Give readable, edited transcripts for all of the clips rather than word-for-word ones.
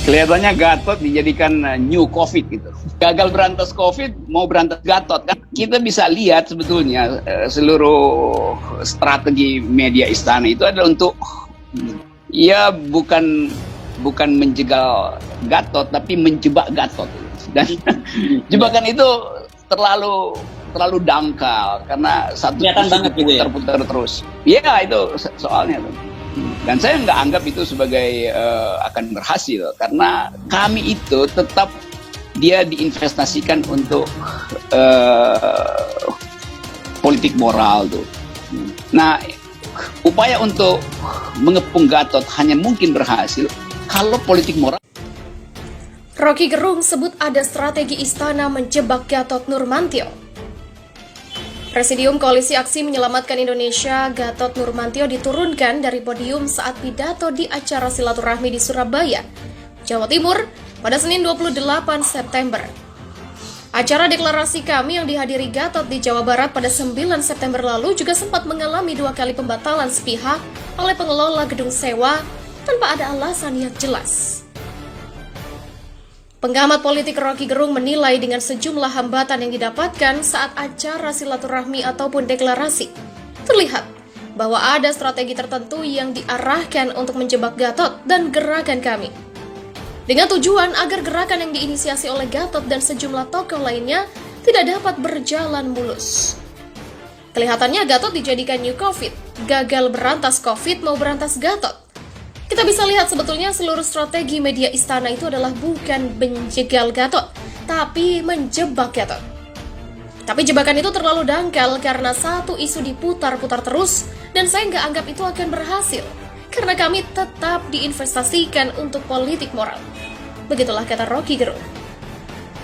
Kelihatannya Gatot dijadikan new COVID gitu. Gagal berantas COVID, mau berantas Gatot kan. Kita bisa lihat sebetulnya seluruh strategi media istana itu adalah untuk ya bukan menjegal Gatot tapi menjebak Gatot. Dan jebakan itu terlalu dangkal karena satu putar-putar terus. Iya, itu soalnya tuh. Dan saya nggak anggap itu sebagai akan berhasil karena kami itu tetap dia diinvestasikan untuk politik moral tuh. Nah, upaya untuk mengepung Gatot hanya mungkin berhasil kalau politik moral. Rocky Gerung sebut ada strategi istana menjebak Gatot Nurmantio. Presidium Koalisi Aksi Menyelamatkan Indonesia Gatot Nurmantio diturunkan dari podium saat pidato di acara silaturahmi di Surabaya, Jawa Timur pada Senin 28 September. Acara deklarasi kami yang dihadiri Gatot di Jawa Barat pada 9 September lalu juga sempat mengalami 2 kali pembatalan sepihak oleh pengelola gedung sewa tanpa ada alasan yang jelas. Pengamat politik Rocky Gerung menilai dengan sejumlah hambatan yang didapatkan saat acara silaturahmi ataupun deklarasi, terlihat bahwa ada strategi tertentu yang diarahkan untuk menjebak Gatot dan gerakan kami. Dengan tujuan agar gerakan yang diinisiasi oleh Gatot dan sejumlah tokoh lainnya tidak dapat berjalan mulus. Kelihatannya Gatot dijadikan new COVID, gagal berantas COVID mau berantas Gatot. Kita bisa lihat sebetulnya seluruh strategi media istana itu adalah bukan menjegal Gatot, tapi menjebak Gatot. Tapi jebakan itu terlalu dangkal karena satu isu diputar-putar terus dan saya nggak anggap itu akan berhasil karena kami tetap diinvestasikan untuk politik moral. Begitulah kata Rocky Gerung.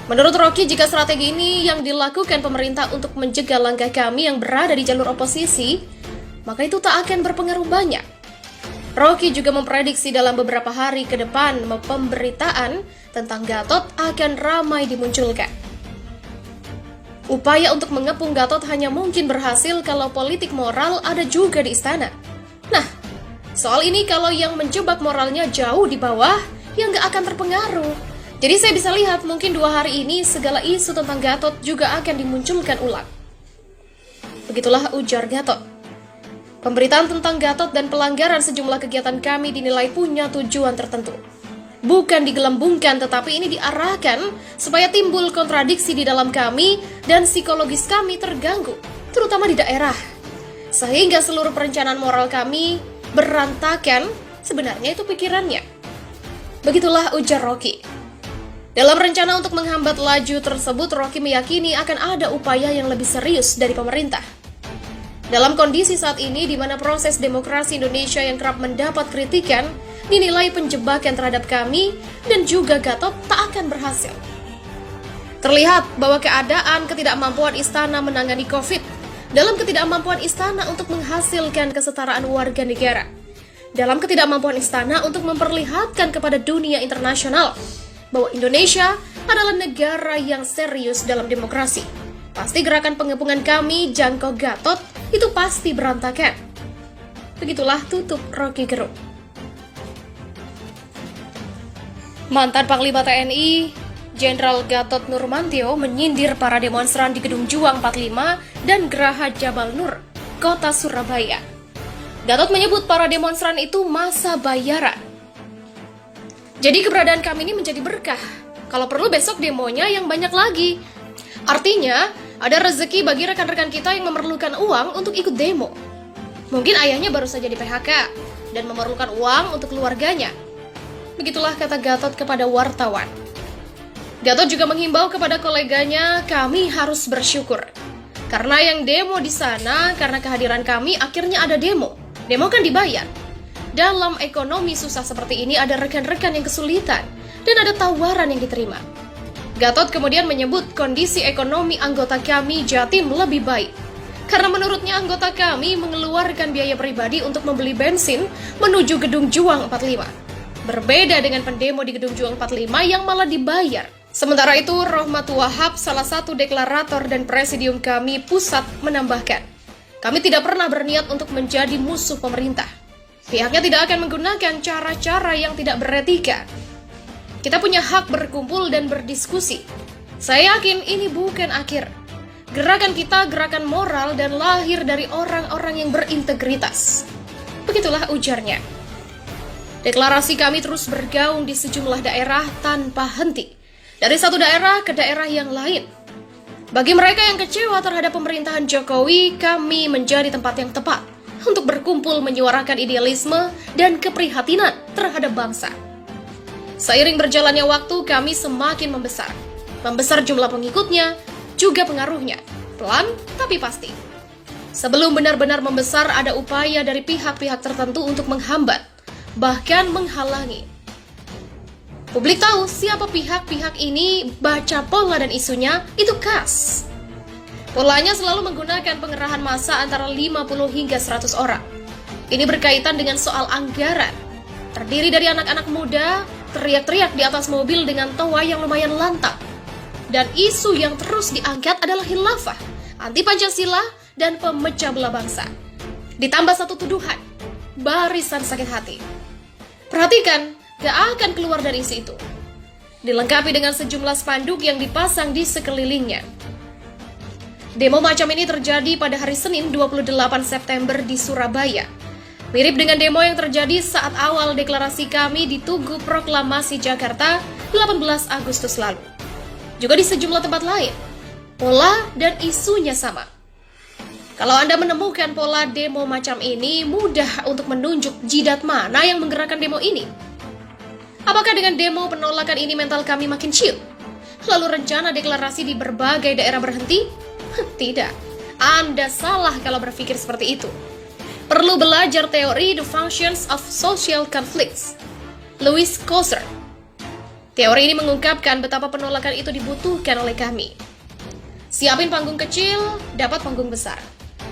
Menurut Rocky, jika strategi ini yang dilakukan pemerintah untuk menjegal langkah kami yang berada di jalur oposisi, maka itu tak akan berpengaruh banyak. Rocky juga memprediksi dalam beberapa hari ke depan pemberitaan tentang Gatot akan ramai dimunculkan. Upaya untuk mengepung Gatot hanya mungkin berhasil kalau politik moral ada juga di istana. Nah, soal ini kalau yang menjebak moralnya jauh di bawah, ya nggak akan terpengaruh. Jadi saya bisa lihat mungkin 2 hari ini segala isu tentang Gatot juga akan dimunculkan ulang. Begitulah ujar Gatot. Pemberitaan tentang Gatot dan pelanggaran sejumlah kegiatan kami dinilai punya tujuan tertentu. Bukan digelembungkan, tetapi ini diarahkan supaya timbul kontradiksi di dalam kami dan psikologis kami terganggu, terutama di daerah. Sehingga seluruh perencanaan moral kami berantakan, sebenarnya itu pikirannya. Begitulah ujar Rocky. Dalam rencana untuk menghambat laju tersebut, Rocky meyakini akan ada upaya yang lebih serius dari pemerintah. Dalam kondisi saat ini di mana proses demokrasi Indonesia yang kerap mendapat kritikan dinilai penjebakan terhadap kami dan juga Gatot tak akan berhasil. Terlihat bahwa keadaan ketidakmampuan istana menangani COVID, dalam ketidakmampuan istana untuk menghasilkan kesetaraan warga negara, dalam ketidakmampuan istana untuk memperlihatkan kepada dunia internasional bahwa Indonesia adalah negara yang serius dalam demokrasi. Pasti gerakan pengepungan kami jangkau Gatot itu pasti berantakan. Begitulah tutup Rocky Gerung. Mantan Panglima TNI Jenderal Gatot Nurmantio menyindir para demonstran di Gedung Juang 45 dan Geraha Jabal Nur, Kota Surabaya. Gatot menyebut para demonstran itu masa bayaran. Jadi keberadaan kami ini menjadi berkah. Kalau perlu besok demonya yang banyak lagi. Artinya, ada rezeki bagi rekan-rekan kita yang memerlukan uang untuk ikut demo. Mungkin ayahnya baru saja di PHK dan memerlukan uang untuk keluarganya. Begitulah kata Gatot kepada wartawan. Gatot juga menghimbau kepada koleganya, kami harus bersyukur. Karena yang demo di sana, karena kehadiran kami akhirnya ada demo. Demo kan dibayar. Dalam ekonomi susah seperti ini ada rekan-rekan yang kesulitan dan ada tawaran yang diterima. Gatot kemudian menyebut kondisi ekonomi anggota kami Jatim lebih baik. Karena menurutnya anggota kami mengeluarkan biaya pribadi untuk membeli bensin menuju Gedung Juang 45. Berbeda dengan pendemo di Gedung Juang 45 yang malah dibayar. Sementara itu, Rohmat Wahab, salah satu deklarator dan presidium kami pusat, menambahkan, kami tidak pernah berniat untuk menjadi musuh pemerintah. Pihaknya tidak akan menggunakan cara-cara yang tidak beretika. Kita punya hak berkumpul dan berdiskusi. Saya yakin ini bukan akhir. Gerakan kita gerakan moral dan lahir dari orang-orang yang berintegritas. Begitulah ujarnya. Deklarasi kami terus bergaung di sejumlah daerah tanpa henti. Dari satu daerah ke daerah yang lain. Bagi mereka yang kecewa terhadap pemerintahan Jokowi, kami menjadi tempat yang tepat untuk berkumpul menyuarakan idealisme dan keprihatinan terhadap bangsa. Seiring berjalannya waktu, kami semakin membesar. Membesar jumlah pengikutnya, juga pengaruhnya. Pelan tapi pasti. Sebelum benar-benar membesar, ada upaya dari pihak-pihak tertentu untuk menghambat, bahkan menghalangi. Publik tahu siapa pihak-pihak ini, baca pola dan isunya, itu khas. Polanya selalu menggunakan pengerahan massa antara 50 hingga 100 orang. Ini berkaitan dengan soal anggaran. Terdiri dari anak-anak muda, teriak-teriak di atas mobil dengan tawa yang lumayan lantang. Dan isu yang terus diangkat adalah khilafah, anti Pancasila, dan pemecah belah bangsa. Ditambah satu tuduhan, barisan sakit hati. Perhatikan, gak akan keluar dari isi itu. Dilengkapi dengan sejumlah spanduk yang dipasang di sekelilingnya. Demo macam ini terjadi pada hari Senin 28 September di Surabaya. Mirip dengan demo yang terjadi saat awal deklarasi kami di Tugu Proklamasi Jakarta 18 Agustus lalu. Juga di sejumlah tempat lain. Pola dan isunya sama. Kalau Anda menemukan pola demo macam ini, mudah untuk menunjuk jidat mana yang menggerakkan demo ini. Apakah dengan demo penolakan ini mental kami makin chill? Lalu rencana deklarasi di berbagai daerah berhenti? Tidak. Anda salah kalau berpikir seperti itu. Perlu belajar teori The Functions of Social Conflicts. Louis Koser. Teori ini mengungkapkan betapa penolakan itu dibutuhkan oleh kami. Siapin panggung kecil, dapat panggung besar.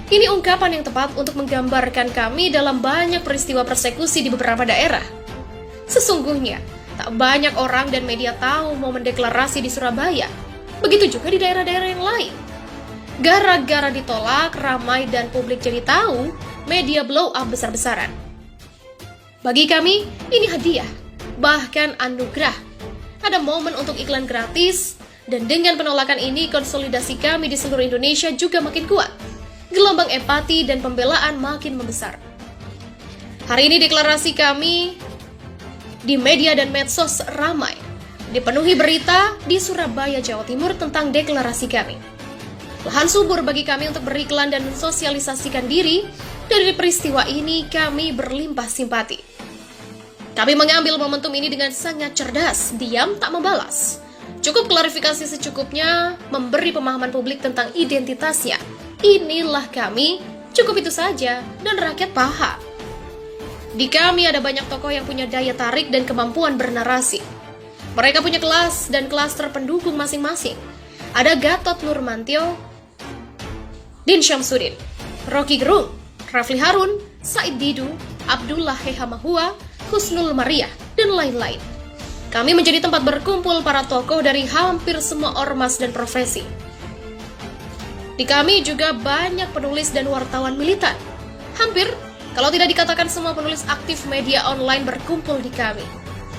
Ini ungkapan yang tepat untuk menggambarkan kami dalam banyak peristiwa persekusi di beberapa daerah. Sesungguhnya, tak banyak orang dan media tahu mau mendeklarasi di Surabaya. Begitu juga di daerah-daerah yang lain. Gara-gara ditolak, ramai dan publik jadi tahu, media blow up besar-besaran. Bagi kami, ini hadiah, bahkan anugerah. Ada momen untuk iklan gratis, dan dengan penolakan ini, konsolidasi kami di seluruh Indonesia juga makin kuat. Gelombang empati dan pembelaan makin membesar. Hari ini deklarasi kami di media dan medsos ramai, dipenuhi berita di Surabaya, Jawa Timur tentang deklarasi kami. Lahan subur bagi kami untuk beriklan dan mensosialisasikan diri. Dari peristiwa ini kami berlimpah simpati. Kami mengambil momentum ini dengan sangat cerdas, diam tak membalas. Cukup klarifikasi secukupnya, memberi pemahaman publik tentang identitasnya. Inilah kami, cukup itu saja, dan rakyat paham. Di kami ada banyak tokoh yang punya daya tarik dan kemampuan bernarasi. Mereka punya kelas dan klaster pendukung masing-masing. Ada Gatot Nurmantio, Din Syamsuddin, Rocky Gerung, Rafli Harun, Said Didu, Abdullah Hehamahua, Husnul Maria, dan lain-lain. Kami menjadi tempat berkumpul para tokoh dari hampir semua ormas dan profesi. Di kami juga banyak penulis dan wartawan militan. Hampir, kalau tidak dikatakan semua penulis aktif media online berkumpul di kami.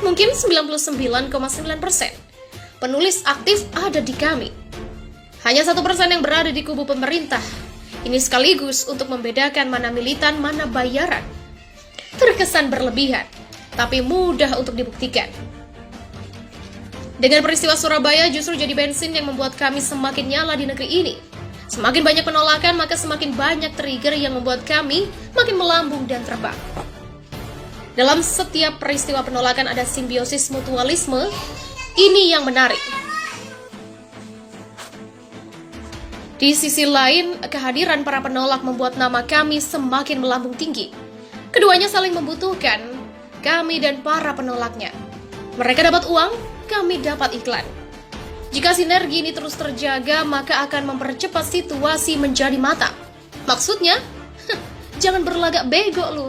Mungkin 99,9% penulis aktif ada di kami. Hanya 1% yang berada di kubu pemerintah. Ini sekaligus untuk membedakan mana militan, mana bayaran. Terkesan berlebihan, tapi mudah untuk dibuktikan. Dengan peristiwa Surabaya justru jadi bensin yang membuat kami semakin nyala di negeri ini. Semakin banyak penolakan, maka semakin banyak trigger yang membuat kami makin melambung dan terbang. Dalam setiap peristiwa penolakan ada simbiosis mutualisme. Ini yang menarik. Di sisi lain, kehadiran para penolak membuat nama kami semakin melambung tinggi. Keduanya saling membutuhkan, kami dan para penolaknya. Mereka dapat uang, kami dapat iklan. Jika sinergi ini terus terjaga, maka akan mempercepat situasi menjadi matang. Maksudnya, jangan berlagak bego lu.